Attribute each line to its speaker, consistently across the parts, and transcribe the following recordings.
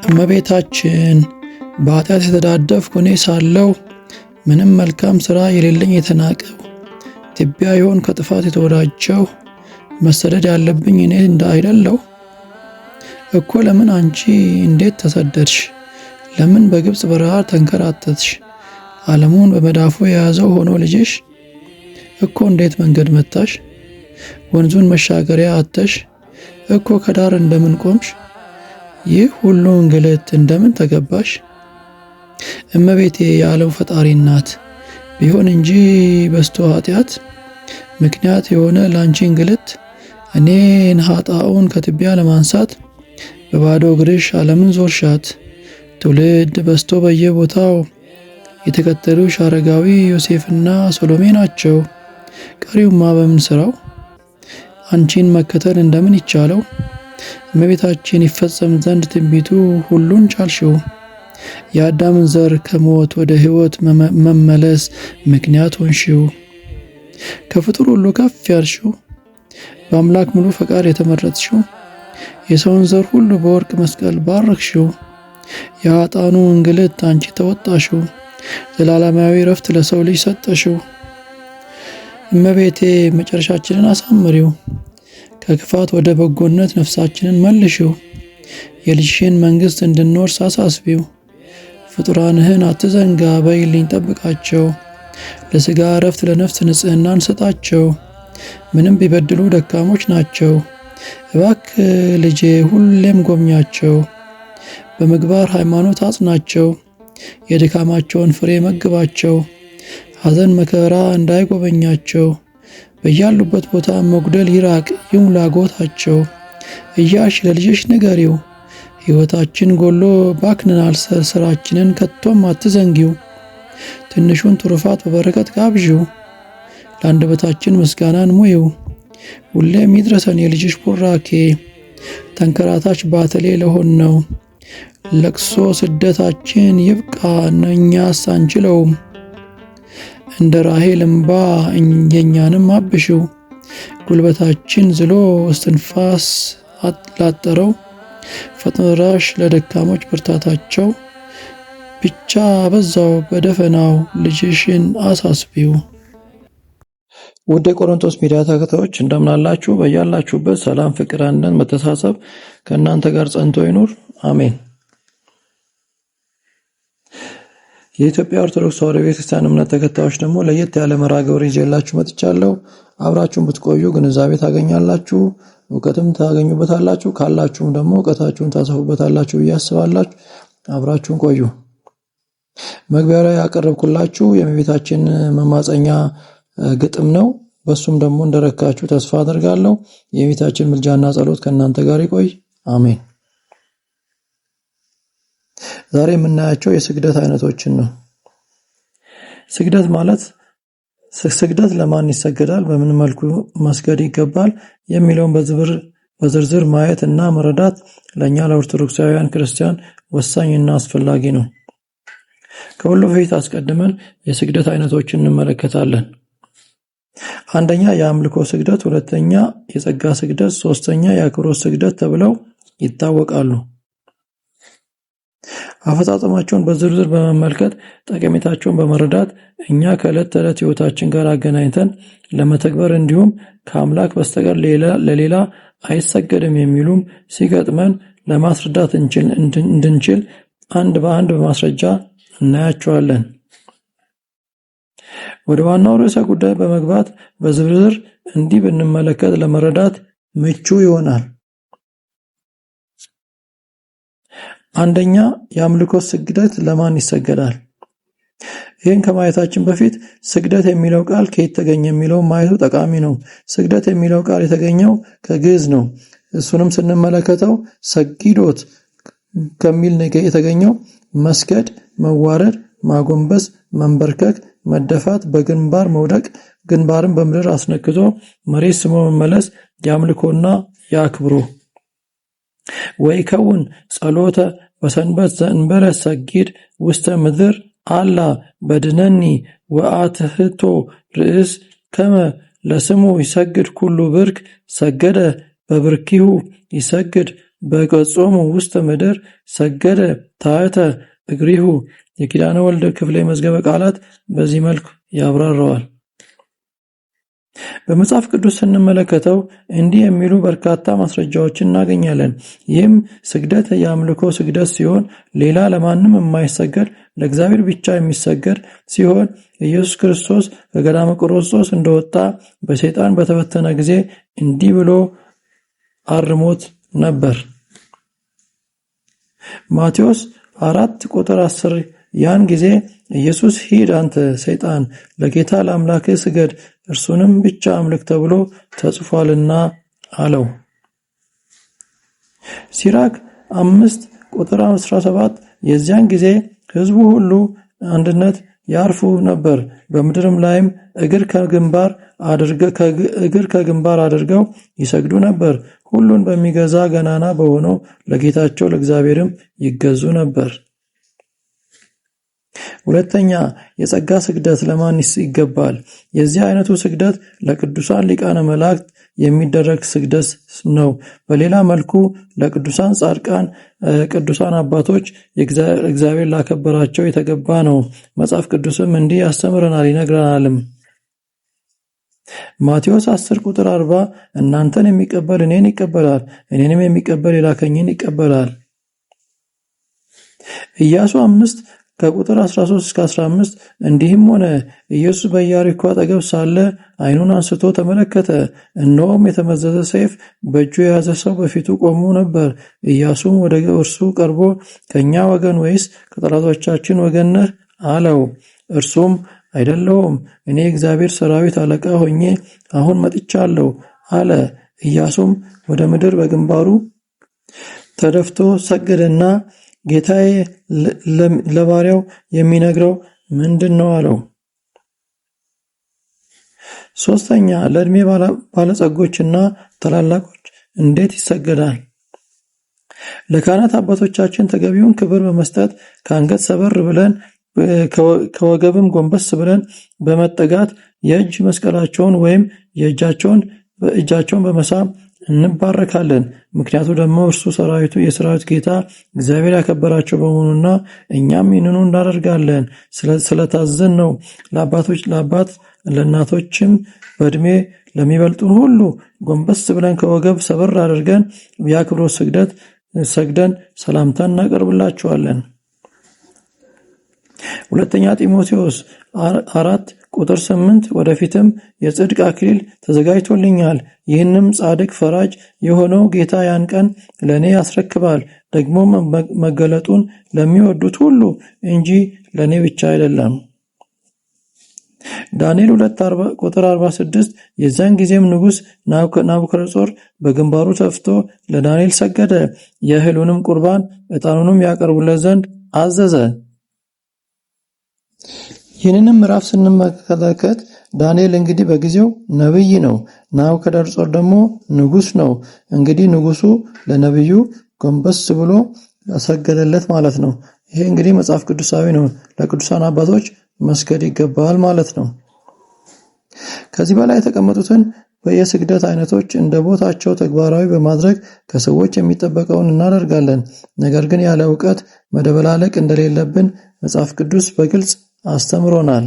Speaker 1: እመቤታችን በኃጢአት የተዳደፍኩ እኔ ሳለሁ ምንም መልካም ሥራ የሌለኝ የተናቀው ትቢያ ይሆን ከጥፋት የተወዳጀው መሰደድ ያለብኝ እኔ እንዳይደለው እኮ ለምን አንቺ እንዴት ተሰደድሽ? ለምን በግብፅ በረሃ ተንከራተትሽ? ዓለሙን በመዳፉ የያዘው ሆኖ ልጅሽ እኮ እንዴት መንገድ መታሽ? ወንዙን መሻገሪያ አተሽ እኮ ከዳር እንደምን ቆምሽ? ይህ ሁሉ እንግልት እንደምን ተገባሽ? እመቤቴ የዓለም ፈጣሪ ናት ቢሆን እንጂ በስቶ ኃጢአት ምክንያት የሆነ ላንቺ እንግልት እኔን ኃጣኡን ከትቢያ ለማንሳት በባዶ እግርሽ ዓለምን ዞርሻት። ትውልድ በስቶ በየቦታው የተከተሉሽ አረጋዊ ዮሴፍና ሶሎሜ ናቸው። ቀሪውማ በምን ስራው አንቺን መከተል እንደምን ይቻለው? እመቤታችን ይፈጸም ዘንድ ትንቢቱ ሁሉን ቻልሽው። የአዳምን ዘር ከሞት ወደ ሕይወት መመለስ ምክንያት ሆንሽው። ከፍጡር ሁሉ ከፍ ያልሽው በአምላክ ሙሉ ፈቃድ የተመረጥሽው የሰውን ዘር ሁሉ በወርቅ መስቀል ባረክሽው። የኃጥአኑ እንግልት አንቺ ተወጣሽው። ዘላለማዊ ረፍት ለሰው ልጅ ሰጠሽው። እመቤቴ መጨረሻችንን አሳምሪው። ከክፋት ወደ በጎነት ነፍሳችንን መልሽው። የልጅሽን መንግሥት እንድንወርስ አሳስቢው። ፍጡራንህን አትዘንጋ በይልኝ ጠብቃቸው። ለሥጋ ረፍት ለነፍስ ንጽሕናን ስጣቸው። ምንም ቢበድሉ ደካሞች ናቸው። እባክህ ልጄ ሁሌም ጎብኛቸው። በምግባር ሃይማኖት አጽናቸው። የድካማቸውን ፍሬ መግባቸው። ሐዘን መከራ እንዳይጎበኛቸው። በያሉበት ቦታ መጉደል ይራቅ ይሙላ ጎታቸው። እያሽ ለልጅሽ ንገሪው። ሕይወታችን ጎሎ ባክንናል ሥራችንን ከቶም አትዘንጊው። ትንሹን ትሩፋት በበረከት ጋብዢው። ለአንደበታችን ምስጋናን ሙይው። ሁሌም ይድረሰን የልጅሽ ቡራኬ። ተንከራታች ባተሌ ለሆን ነው ለቅሶ ስደታችን ይብቃ እኛስ አንችለውም። እንደ ራሔል እምባ የኛንም አብሽው። ጉልበታችን ዝሎ እስትንፋስ ላጠረው ፈጥኖ ደራሽ ለደካሞች ብርታታቸው ብቻ በዛው በደፈናው ልጅሽን አሳስቢው። ውድ የቆሮንቶስ ሚዲያ ተከታዮች እንደምናላችሁ፣ በያላችሁበት ሰላም፣ ፍቅር፣ አንድነት፣ መተሳሰብ ከእናንተ ጋር ጸንቶ ይኑር አሜን። የኢትዮጵያ ኦርቶዶክስ ተዋሕዶ ቤተክርስቲያን እምነት ተከታዮች ደግሞ ለየት ያለ መርሃ ግብር ይዤላችሁ መጥቻለሁ። አብራችሁን ብትቆዩ ግንዛቤ ታገኛላችሁ፣ እውቀትም ታገኙበታላችሁ። ካላችሁም ደግሞ እውቀታችሁን ታሰፉበታላችሁ ብዬ አስባለሁ። አብራችሁን ቆዩ። መግቢያው ላይ ያቀረብኩላችሁ የእመቤታችን መማፀኛ ግጥም ነው። በሱም ደግሞ እንደረካችሁ ተስፋ አደርጋለሁ። የእመቤታችን ምልጃና ጸሎት ከእናንተ ጋር ይቆይ አሜን። ዛሬ የምናያቸው የስግደት አይነቶችን ነው። ስግደት ማለት ስግደት ለማን ይሰገዳል፣ በምን መልኩ መስገድ ይገባል የሚለውን በዝርዝር ማየት እና መረዳት ለኛ ለኦርቶዶክሳውያን ክርስቲያን ወሳኝና አስፈላጊ ነው። ከሁሉ በፊት አስቀድመን የስግደት አይነቶችን እንመለከታለን። አንደኛ የአምልኮ ስግደት፣ ሁለተኛ የጸጋ ስግደት፣ ሶስተኛ የአክብሮት ስግደት ተብለው ይታወቃሉ። አፈጻጸማቸውን በዝርዝር በመመልከት ጠቀሜታቸውን በመረዳት እኛ ከዕለት ተዕለት ሕይወታችን ጋር አገናኝተን ለመተግበር እንዲሁም ከአምላክ በስተቀር ለሌላ አይሰገድም የሚሉም ሲገጥመን ለማስረዳት እንድንችል አንድ በአንድ በማስረጃ እናያቸዋለን። ወደ ዋናው ርዕሰ ጉዳይ በመግባት በዝርዝር እንዲህ ብንመለከት ለመረዳት ምቹ ይሆናል። አንደኛ የአምልኮ ስግደት ለማን ይሰገዳል? ይህን ከማየታችን በፊት ስግደት የሚለው ቃል ከየት ተገኘ የሚለው ማየቱ ጠቃሚ ነው። ስግደት የሚለው ቃል የተገኘው ከግዕዝ ነው። እሱንም ስንመለከተው ሰጊዶት ከሚል ነገር የተገኘው መስገድ፣ መዋረድ፣ ማጎንበስ፣ መንበርከክ፣ መደፋት፣ በግንባር መውደቅ፣ ግንባርን በምድር አስነክቶ መሬት ስሞ መመለስ ያምልኮና ያክብሩ። ወይከውን ጸሎተ በሰንበት ዘእንበለ ሰጊድ ውስተ ምድር አላ በድነኒ ወአትህቶ ርእስ ከመ ለስሙ ይሰግድ ኩሉ ብርክ ሰገደ በብርኪሁ ይሰግድ በገጾሙ ውስተ ምድር ሰገደ ታሕተ እግሪሁ። የኪዳነ ወልድ ክፍሌ መዝገበ ቃላት በዚህ መልኩ ያብራራዋል። በመጽሐፍ ቅዱስ ስንመለከተው እንዲህ የሚሉ በርካታ ማስረጃዎችን እናገኛለን። ይህም ስግደት የአምልኮ ስግደት ሲሆን ሌላ ለማንም የማይሰገድ ለእግዚአብሔር ብቻ የሚሰገድ ሲሆን ኢየሱስ ክርስቶስ ከገዳመ ቆሮንቶስ እንደወጣ በሰይጣን በተፈተነ ጊዜ እንዲህ ብሎ አርሞት ነበር። ማቴዎስ 4:10 ያን ጊዜ ኢየሱስ ሂድ አንተ ሰይጣን ለጌታ ለአምላክህ ስገድ እርሱንም ብቻ አምልክ ተብሎ ተጽፏልና አለው። ሲራክ 5:17 የዚያን ጊዜ ሕዝቡ ሁሉ አንድነት ያርፉ ነበር፣ በምድርም ላይም እግር ከግንባር አድርገው ይሰግዱ ነበር። ሁሉን በሚገዛ ገናና በሆነው ለጌታቸው ለእግዚአብሔርም ይገዙ ነበር። ሁለተኛ የጸጋ ስግደት ለማን ይገባል? የዚህ አይነቱ ስግደት ለቅዱሳን ሊቃነ መላእክት የሚደረግ ስግደት ነው። በሌላ መልኩ ለቅዱሳን ጻድቃን፣ ቅዱሳን አባቶች እግዚአብሔር ላከበራቸው የተገባ ነው። መጽሐፍ ቅዱስም እንዲህ ያስተምረናል ይነግረናልም። ማቴዎስ 10:40 እናንተን የሚቀበል እኔን ይቀበላል፣ እኔንም የሚቀበል የላከኝን ይቀበላል። ኢያሱ 5:13-15 እንዲህም ሆነ ኢየሱስ በኢያሪኮ አጠገብ ሳለ ዓይኑን አንስቶ ተመለከተ፣ እነሆም የተመዘዘ ሰይፍ በእጁ የያዘ ሰው በፊቱ ቆሞ ነበር። ኢያሱም ወደ እርሱ ቀርቦ ከእኛ ወገን ወይስ ከጠላቶቻችን ወገን ነህ አለው። እርሱም አይደለሁም፣ እኔ የእግዚአብሔር ሰራዊት አለቃ ሆኜ አሁን መጥቻለሁ አለ። ኢያሱም ወደ ምድር በግንባሩ ተደፍቶ ሰገደና ጌታዬ ለባሪያው የሚነግረው ምንድን ነው አለው። ሶስተኛ ለዕድሜ ባለጸጎችና ታላላቆች እንዴት ይሰገዳል? ለካህናት አባቶቻችን ተገቢውን ክብር በመስጠት ከአንገት ሰበር ብለን ከወገብም ጎንበስ ብለን በመጠጋት የእጅ መስቀላቸውን ወይም እጃቸውን በመሳም እንባረካለን። ምክንያቱ ደግሞ እርሱ ሰራዊቱ የሰራዊት ጌታ እግዚአብሔር ያከበራቸው በመሆኑና እኛም ይህንኑ እናደርጋለን ስለታዘን ነው። ለአባት ለእናቶችም በዕድሜ ለሚበልጡን ሁሉ ጎንበስ ብለን ከወገብ ሰበር አድርገን የአክብሮት ስግደት ሰግደን ሰላምታ እናቀርብላቸዋለን። ሁለተኛ ጢሞቴዎስ 4:8 ወደፊትም የጽድቅ አክሊል ተዘጋጅቶልኛል፣ ይህንም ጻድቅ ፈራጅ የሆነው ጌታ ያን ቀን ለእኔ ያስረክባል፣ ደግሞ መገለጡን ለሚወዱት ሁሉ እንጂ ለእኔ ብቻ አይደለም። ዳንኤል 2:46 የዚያን ጊዜም ንጉሥ ናቡከደነፆር በግንባሩ ተፍቶ ለዳንኤል ሰገደ፣ የእህሉንም ቁርባን ዕጣኑንም ያቀርቡለት ዘንድ አዘዘ። ይህንንም ምዕራፍ ስንመለከት ዳንኤል እንግዲህ በጊዜው ነብይ ነው፣ ናቡከደነፆር ደግሞ ንጉሥ ነው። እንግዲህ ንጉሱ ለነብዩ ጎንበስ ብሎ ያሰገደለት ማለት ነው። ይሄ እንግዲህ መጽሐፍ ቅዱሳዊ ነው። ለቅዱሳን አባቶች መስገድ ይገባል ማለት ነው። ከዚህ በላይ የተቀመጡትን በየስግደት አይነቶች እንደ ቦታቸው ተግባራዊ በማድረግ ከሰዎች የሚጠበቀውን እናደርጋለን። ነገር ግን ያለ ዕውቀት መደበላለቅ እንደሌለብን መጽሐፍ ቅዱስ በግልጽ አስተምሮናል።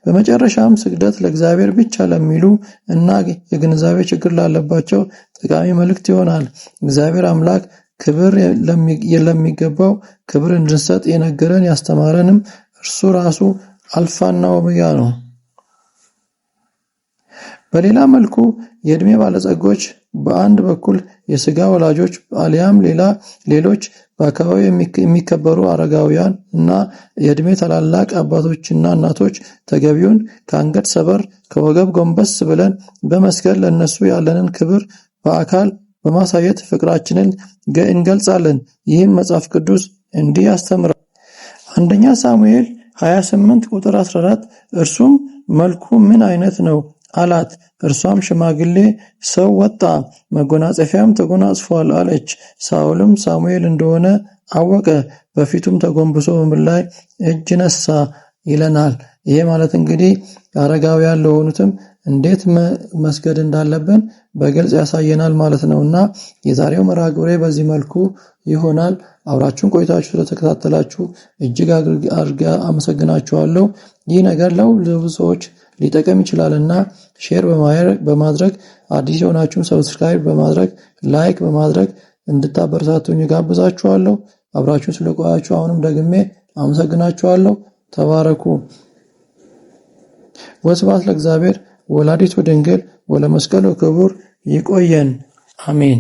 Speaker 1: በመጨረሻም ስግደት ለእግዚአብሔር ብቻ ለሚሉ እና የግንዛቤ ችግር ላለባቸው ጠቃሚ መልእክት ይሆናል። እግዚአብሔር አምላክ ክብር ለሚገባው ክብር እንድንሰጥ የነገረን ያስተማረንም እርሱ ራሱ አልፋና ኦሜጋ ነው። በሌላ መልኩ የዕድሜ ባለጸጎች በአንድ በኩል የሥጋ ወላጆች አሊያም ሌሎች በአካባቢው የሚከበሩ አረጋውያን እና የዕድሜ ታላላቅ አባቶችና እናቶች ተገቢውን ከአንገት ሰበር ከወገብ ጎንበስ ብለን በመስገድ ለእነሱ ያለንን ክብር በአካል በማሳየት ፍቅራችንን እንገልጻለን። ይህም መጽሐፍ ቅዱስ እንዲህ ያስተምራል። አንደኛ ሳሙኤል 28:14 እርሱም መልኩ ምን አይነት ነው አላት። እርሷም ሽማግሌ ሰው ወጣ፣ መጎናጸፊያም ተጎናጽፏል አለች። ሳኦልም ሳሙኤል እንደሆነ አወቀ፣ በፊቱም ተጎንብሶ በምድር ላይ እጅ ነሳ ይለናል። ይሄ ማለት እንግዲህ አረጋውያን ለሆኑትም እንዴት መስገድ እንዳለብን በግልጽ ያሳየናል ማለት ነውና የዛሬው መርሃ ግብሬ በዚህ መልኩ ይሆናል። አብራችሁን ቆይታችሁ ስለተከታተላችሁ እጅግ አድርጌ አመሰግናችኋለሁ። ይህ ነገር ለብዙ ሰዎች ሊጠቅም ይችላልና ሼር በማድረግ አዲስ የሆናችሁን ሰብስክራይብ በማድረግ ላይክ በማድረግ እንድታበረታቱኝ ጋብዛችኋለሁ። አብራችሁን ስለቆያችሁ አሁንም ደግሜ አመሰግናችኋለሁ። ተባረኩ። ወስብሐት ለእግዚአብሔር ወላዲቱ ድንግል ወለመስቀሉ ክቡር። ይቆየን። አሜን።